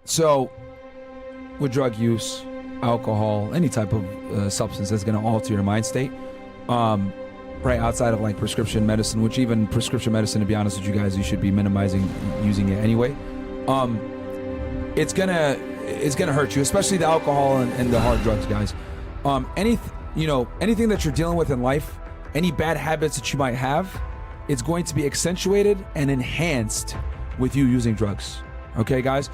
So with drug use, alcohol, any type of substance that's going to alter your mind state, right outside of like prescription medicine, which even prescription medicine, to be honest with you guys, you should be minimizing using it anyway. It's gonna hurt you, especially the alcohol and the hard drugs, guys. Anything that you're dealing with in life, any bad habits that you might have, it's going to be accentuated and enhanced with you using drugs. Okay, guys?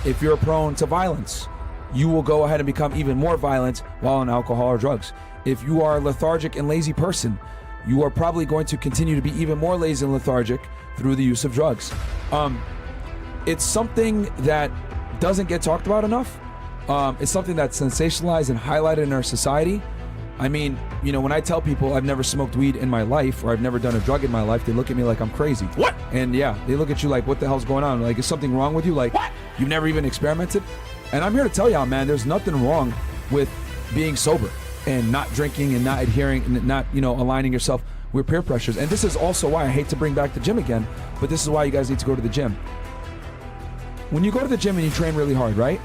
If you're prone to violence, you will go ahead and become even more violent while on alcohol or drugs. If you are a lethargic and lazy person, you are probably going to continue to be even more lazy and lethargic through the use of drugs. It's something that doesn't get talked about enough. It's something that's sensationalized and highlighted in our society. I mean, when I tell people I've never smoked weed in my life or I've never done a drug in my life, they look at me like I'm crazy. What? And yeah, they look at you like, what the hell's going on? Like, is something wrong with you? Like, what? You've never even experimented? And I'm here to tell y'all, man, there's nothing wrong with being sober and not drinking and not adhering and not, aligning yourself with peer pressures. And this is also why I hate to bring back the gym again, but this is why you guys need to go to the gym. When you go to the gym and you train really hard, right?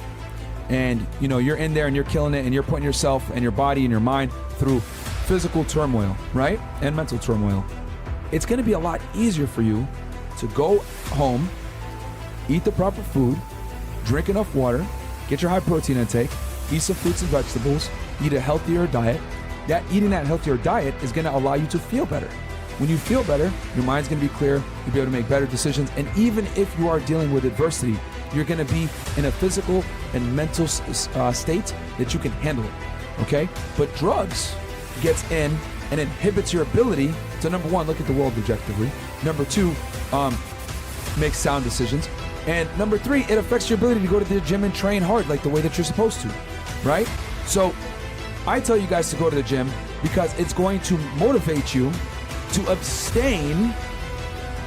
And, you're in there and you're killing it and you're putting yourself and your body and your mind through physical turmoil, right? And mental turmoil. It's going to be a lot easier for you to go home, eat the proper food, drink enough water, get your high protein intake, eat some fruits and vegetables, eat a healthier diet. Eating that healthier diet is going to allow you to feel better. When you feel better, your mind's going to be clear, you'll be able to make better decisions, and even if you are dealing with adversity, you're going to be in a physical and mental state that you can handle it, okay? But drugs gets in and inhibits your ability to, number one, look at the world objectively, number two, make sound decisions, and number three, it affects your ability to go to the gym and train hard like the way that you're supposed to, right? So I tell you guys to go to the gym because it's going to motivate you to abstain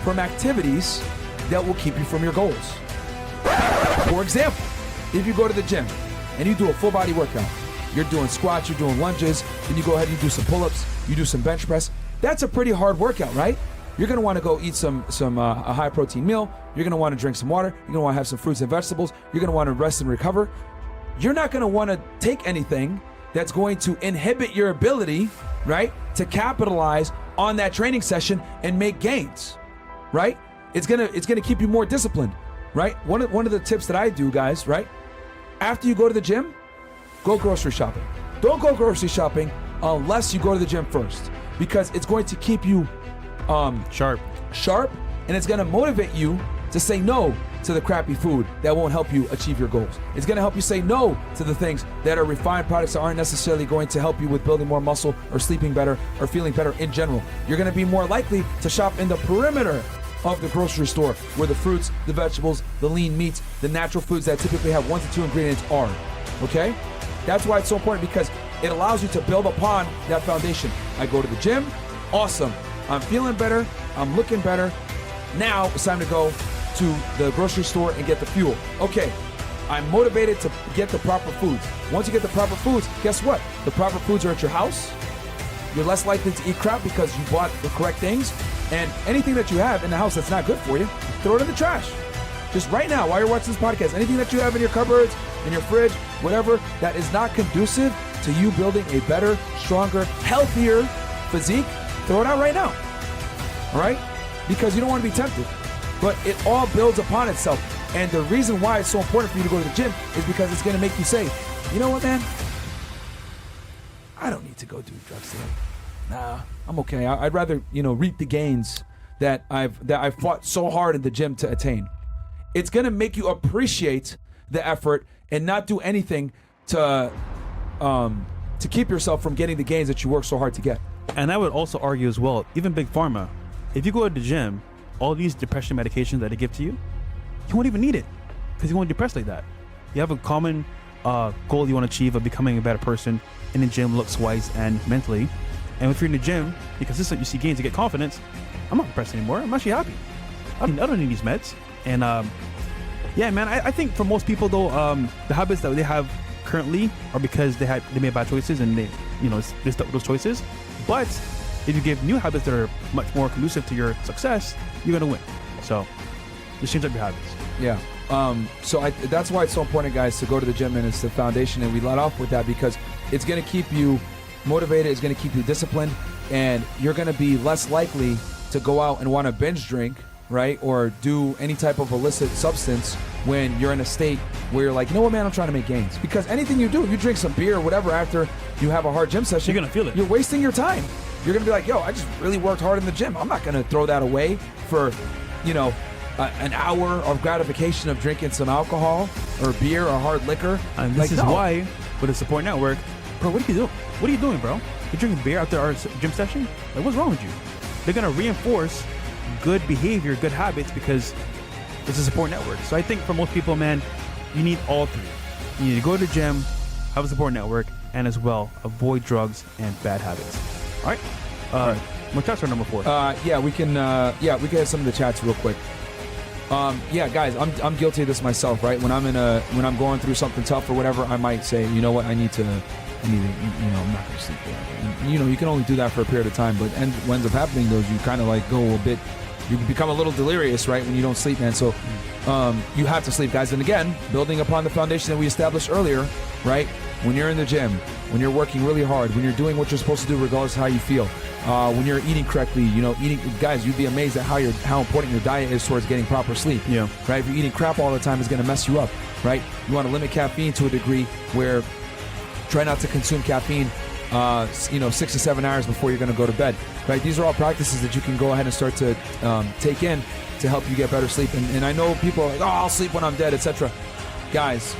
from activities that will keep you from your goals. For example, if you go to the gym and you do a full body workout, you're doing squats, you're doing lunges, then you go ahead and you do some pull-ups, you do some bench press, that's a pretty hard workout, right? You're gonna wanna go eat a high protein meal, you're gonna wanna drink some water, you're gonna wanna have some fruits and vegetables, you're gonna wanna rest and recover. You're not gonna wanna take anything that's going to inhibit your ability, right, to capitalize on that training session and make gains, right? It's gonna keep you more disciplined, right? One of the tips that I do, guys, right? After you go to the gym, go grocery shopping. Don't go grocery shopping unless you go to the gym first, because it's going to keep you sharp, and it's gonna motivate you to say no to the crappy food that won't help you achieve your goals. It's gonna help you say no to the things that are refined products that aren't necessarily going to help you with building more muscle or sleeping better or feeling better in general. You're gonna be more likely to shop in the perimeter of the grocery store where the fruits, the vegetables, the lean meats, the natural foods that typically have 1 to 2 ingredients are, okay? That's why it's so important, because it allows you to build upon that foundation. I go to the gym, awesome. I'm feeling better, I'm looking better. Now it's time to go to the grocery store and get the fuel. Okay, I'm motivated to get the proper foods. Once you get the proper foods, guess what? The proper foods are at your house. You're less likely to eat crap because you bought the correct things. And anything that you have in the house that's not good for you, throw it in the trash. Just right now, while you're watching this podcast, anything that you have in your cupboards, in your fridge, whatever, that is not conducive to you building a better, stronger, healthier physique, throw it out right now. All right? Because you don't want to be tempted. But it all builds upon itself. And the reason why it's so important for you to go to the gym is because it's going to make you say, you know what, man? I don't need to go do drugs today. Nah, I'm okay. I'd rather, reap the gains that I've fought so hard in the gym to attain. It's going to make you appreciate the effort and not do anything to keep yourself from getting the gains that you work so hard to get. And I would also argue as well, even Big Pharma, if you go to the gym, all these depression medications that they give to you, you won't even need it because you won't depressed like that. You have a common goal you want to achieve of becoming a better person in the gym, looks-wise and mentally. And if you're in the gym, you're consistent, you see gains, you get confidence. I'm not depressed anymore. I'm actually happy. I don't need these meds. And yeah, man, I think for most people though, the habits that they have currently are because they made bad choices and they stuck with those choices. But if you give new habits that are much more conducive to your success, you're gonna win. So just change up your habits. Yeah. That's why it's so important, guys, to go to the gym, and it's the foundation. And we let off with that because it's going to keep you motivated. It's going to keep you disciplined, and you're going to be less likely to go out and want to binge drink, right, or do any type of illicit substance when you're in a state where you're like, you know what, man, I'm trying to make gains. Because anything you do, you drink some beer or whatever after you have a hard gym session, you're going to feel it. You're wasting your time. You're going to be like, yo, I just really worked hard in the gym. I'm not going to throw that away for, an hour of gratification of drinking some alcohol or beer or hard liquor. And this is why, with the support network, bro, what are you doing? What are you doing, bro? You're drinking beer after our gym session? Like, what's wrong with you? They're going to reinforce good behavior, good habits, because it's a support network. So I think for most people, man, you need all three. You need to go to the gym, have a support network, and as well, avoid drugs and bad habits. All right? All right. What chats are number 4? We can have some of the chats real quick. Guys, I'm guilty of this myself, right? When I'm going through something tough or whatever, I might say, you know what, I need to, I'm not gonna sleep. And, you can only do that for a period of time, but what ends up happening though is you kind of like go a bit, you become a little delirious, right, when you don't sleep, man. So you have to sleep, guys. And again, building upon the foundation that we established earlier, right? When you're in the gym, when you're working really hard, when you're doing what you're supposed to do regardless of how you feel, when you're eating correctly, guys, you'd be amazed at how important your diet is towards getting proper sleep. Yeah. Right? If you're eating crap all the time, it's going to mess you up, right? You want to limit caffeine to a degree where try not to consume caffeine 6 to 7 hours before you're going to go to bed, right? These are all practices that you can go ahead and start to take in to help you get better sleep. And I know people are like, oh, I'll sleep when I'm dead, etc. Guys,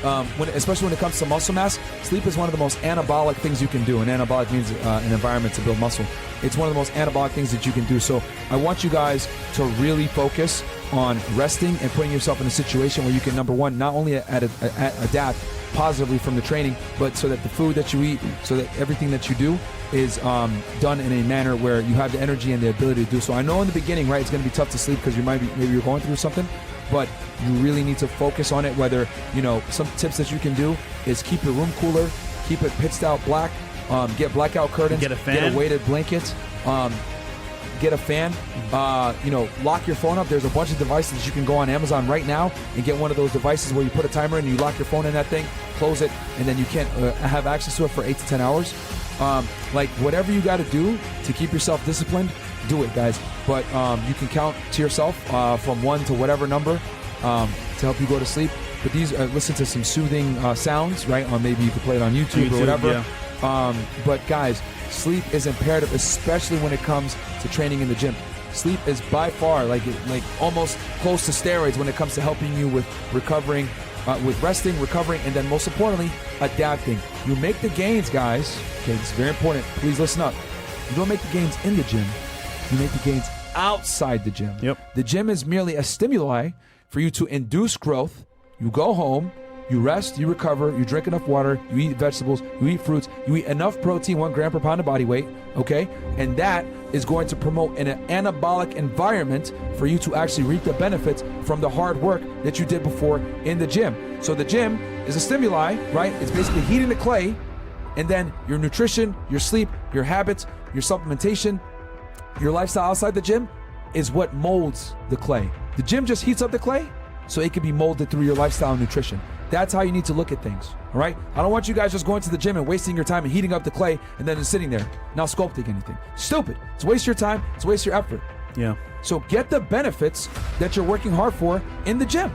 especially when it comes to muscle mass, sleep is one of the most anabolic things you can do. And anabolic means an environment to build muscle. It's one of the most anabolic things that you can do. So I want you guys to really focus on resting and putting yourself in a situation where you can, number one, not only adapt positively from the training, but so that the food that you eat, so that everything that you do is done in a manner where you have the energy and the ability to do so. I know in the beginning, right, it's going to be tough to sleep because maybe you're going through something, but you really need to focus on it. Whether, some tips that you can do is keep your room cooler, keep it pitched out black, get blackout curtains, get a fan, get a weighted blanket, get a fan, lock your phone up. There's a bunch of devices you can go on Amazon right now and get one of those devices where you put a timer in, you lock your phone in that thing, close it, and then you can't have access to it for 8 to 10 hours. Whatever you got to do to keep yourself disciplined, do it, guys. But you can count to yourself from 1 to whatever number to help you go to sleep. But these, listen to some soothing sounds, right? Or maybe you could play it on YouTube or whatever. Yeah. But guys, sleep is imperative, especially when it comes to training in the gym. Sleep is by far like almost close to steroids when it comes to helping you with recovering, with resting, recovering, and then most importantly, adapting. You make the gains, guys. Okay, this is very important. Please listen up. You don't make the gains in the gym. You make the gains outside the gym. Yep. The gym is merely a stimuli for you to induce growth. You go home, you rest, you recover, you drink enough water, you eat vegetables, you eat fruits, you eat enough protein, 1 gram per pound of body weight, okay? And that is going to promote an anabolic environment for you to actually reap the benefits from the hard work that you did before in the gym. So the gym is a stimuli, right? It's basically heating the clay, and then your nutrition, your sleep, your habits, your supplementation, your lifestyle outside the gym is what molds the clay. The gym just heats up the clay so it can be molded through your lifestyle and nutrition. That's how you need to look at things, all right? I don't want you guys just going to the gym and wasting your time and heating up the clay and then just sitting there, not sculpting anything. Stupid. It's waste your time. It's waste your effort. Yeah. So get the benefits that you're working hard for in the gym.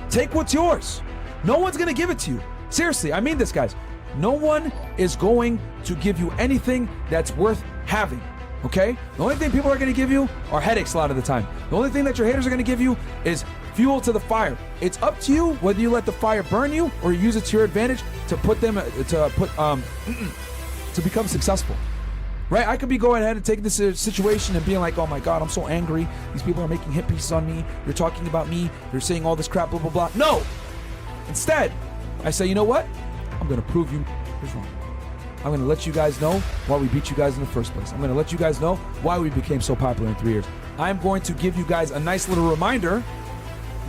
Take what's yours. No one's going to give it to you. Seriously, I mean this, guys. No one is going to give you anything that's worth having, okay? The only thing people are going to give you are headaches a lot of the time. The only thing that your haters are going to give you is fuel to the fire. It's up to you whether you let the fire burn you or you use it to your advantage to to become successful. Right? I could be going ahead and taking this situation and being like, oh my God, I'm so angry. These people are making hit pieces on me. They're talking about me. They're saying all this crap, blah, blah, blah. No! Instead, I say, you know what? I'm going to prove you wrong. I'm going to let you guys know why we beat you guys in the first place. I'm going to let you guys know why we became so popular in 3 years. I'm going to give you guys a nice little reminder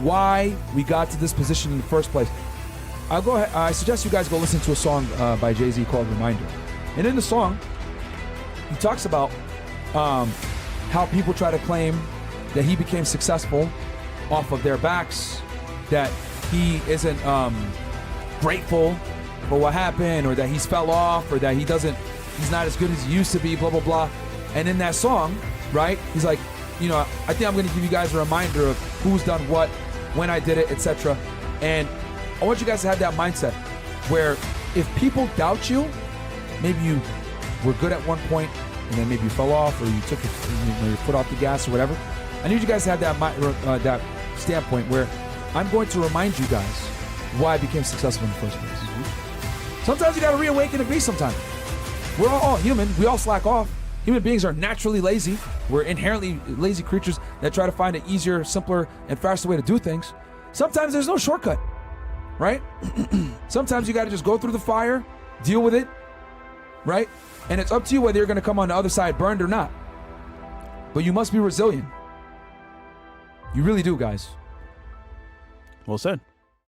why we got to this position in the first place. I suggest you guys go listen to a song by Jay-Z called Reminder. And in the song, he talks about how people try to claim that he became successful off of their backs, that he isn't grateful for what happened, or that he's fell off, or that he's not as good as he used to be, blah, blah, blah. And in that song, right, he's like, I think I'm going to give you guys a reminder of who's done what, when I did it, etc. And I want you guys to have that mindset where if people doubt you, maybe you were good at one point and then maybe you fell off, or you took your foot off the gas or whatever. I need you guys to have that standpoint where I'm going to remind you guys why I became successful in the first place. Sometimes you got to reawaken the beast sometimes. We're all human. We all slack off. Human beings are naturally lazy. We're inherently lazy creatures that try to find an easier, simpler, and faster way to do things. Sometimes there's no shortcut, right? Sometimes you got to just go through the fire, deal with it, right? And it's up to you whether you're going to come on the other side burned or not. But you must be resilient. You really do, guys. Well said.